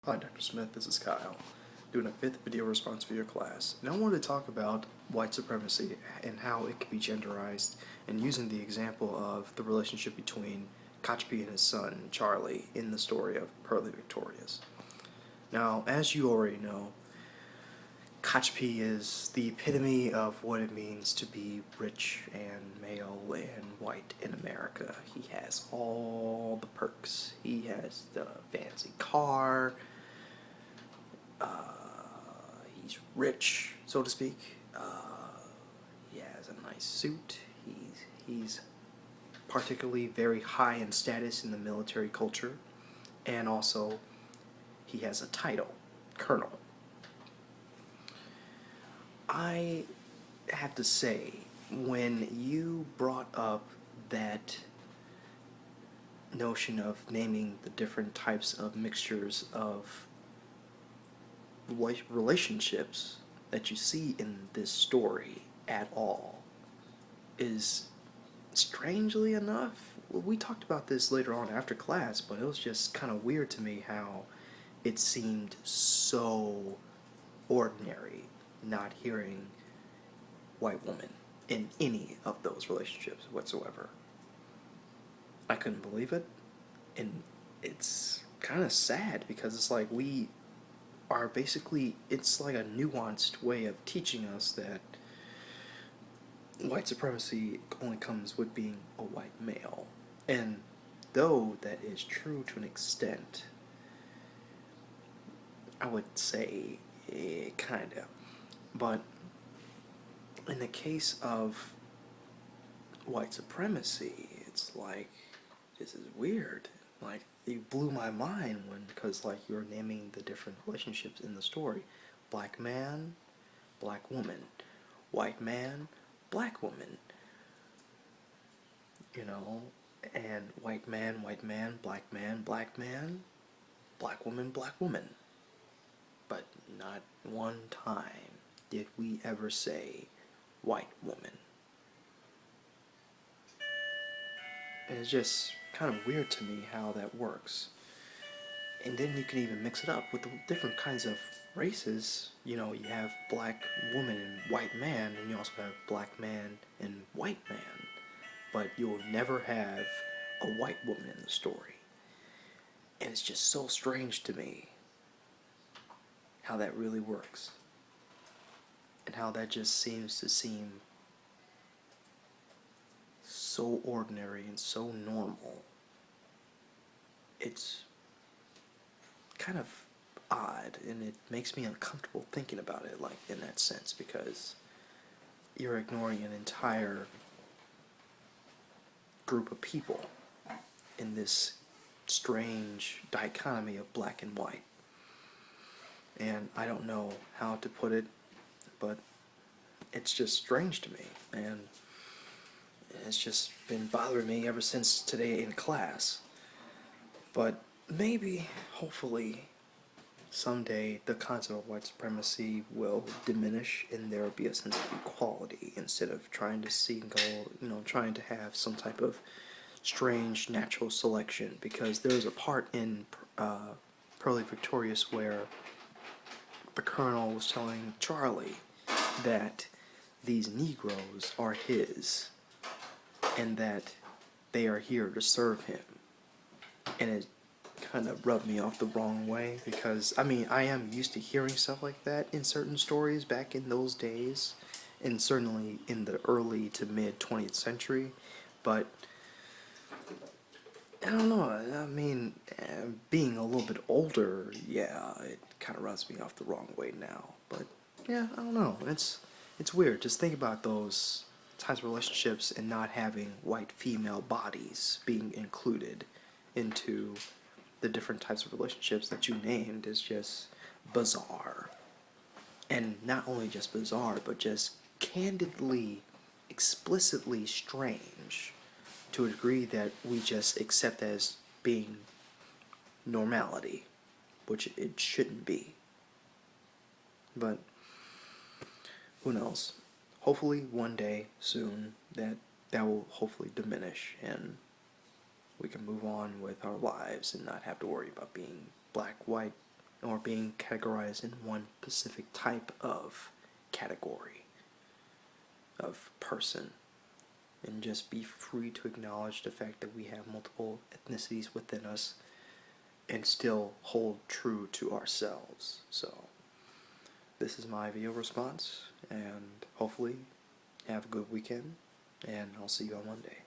Hi, Dr. Smith, this is Kyle, doing a 5th video response for your class. And I wanted to talk about white supremacy and how it can be genderized, and using the example of the relationship between Kachpi and his son, Charlie, in the story of Pearly Victorious. Now, as you already know, Kachpi is the epitome of what it means to be rich and male and white in America. He has all the perks. He has the fancy car, he's rich, so to speak. He has a nice suit. He's particularly very high in status in the military culture, and also he has a title, colonel. I have to say, when you brought up that notion of naming the different types of mixtures of relationships that you see in this story at all is, strangely enough, we talked about this later on after class, but it was just kind of weird to me how it seemed so ordinary not hearing white woman in any of those relationships whatsoever. I couldn't believe it, and it's kind of sad because it's like we are basically, it's like a nuanced way of teaching us that white supremacy only comes with being a white male. And though that is true to an extent, I would say kinda. But in the case of white supremacy, it's like, this is weird. Like, it blew my mind because like you're naming the different relationships in the story. Black man, black woman. White man, black woman. And white man, black man, black man, black woman. But not one time did we ever say white woman. And it's just kind of weird to me how that works. And then you can even mix it up with the different kinds of races. You have black woman and white man, and you also have black man and white man. But you'll never have a white woman in the story. And it's just so strange to me how that really works. And how that just seems to seem so ordinary and so normal. It's kind of odd, and it makes me uncomfortable thinking about it, like, in that sense, because you're ignoring an entire group of people in this strange dichotomy of black and white. And I don't know how to put it, but it's just strange to me, and it's just been bothering me ever since today in class. But maybe, hopefully, someday the concept of white supremacy will diminish and there will be a sense of equality instead of trying to have some type of strange natural selection. Because there's a part in Pearly Victorious where the colonel was telling Charlie that these Negroes are his and that they are here to serve him. And it kind of rubbed me off the wrong way because, I mean, I am used to hearing stuff like that in certain stories back in those days, and certainly in the early to mid 20th century, but I don't know, I mean, being a little bit older, yeah, it kind of rubs me off the wrong way now, but yeah, I don't know, it's weird. Just think about those types of relationships and not having white female bodies being included into the different types of relationships that you named is just bizarre. And not only just bizarre, but just candidly, explicitly strange to a degree that we just accept as being normality, which it shouldn't be. But who knows? Hopefully one day soon that will hopefully diminish and we can move on with our lives and not have to worry about being black, white, or being categorized in one specific type of category of person, and just be free to acknowledge the fact that we have multiple ethnicities within us and still hold true to ourselves. So this is my video response, and hopefully have a good weekend, and I'll see you on Monday.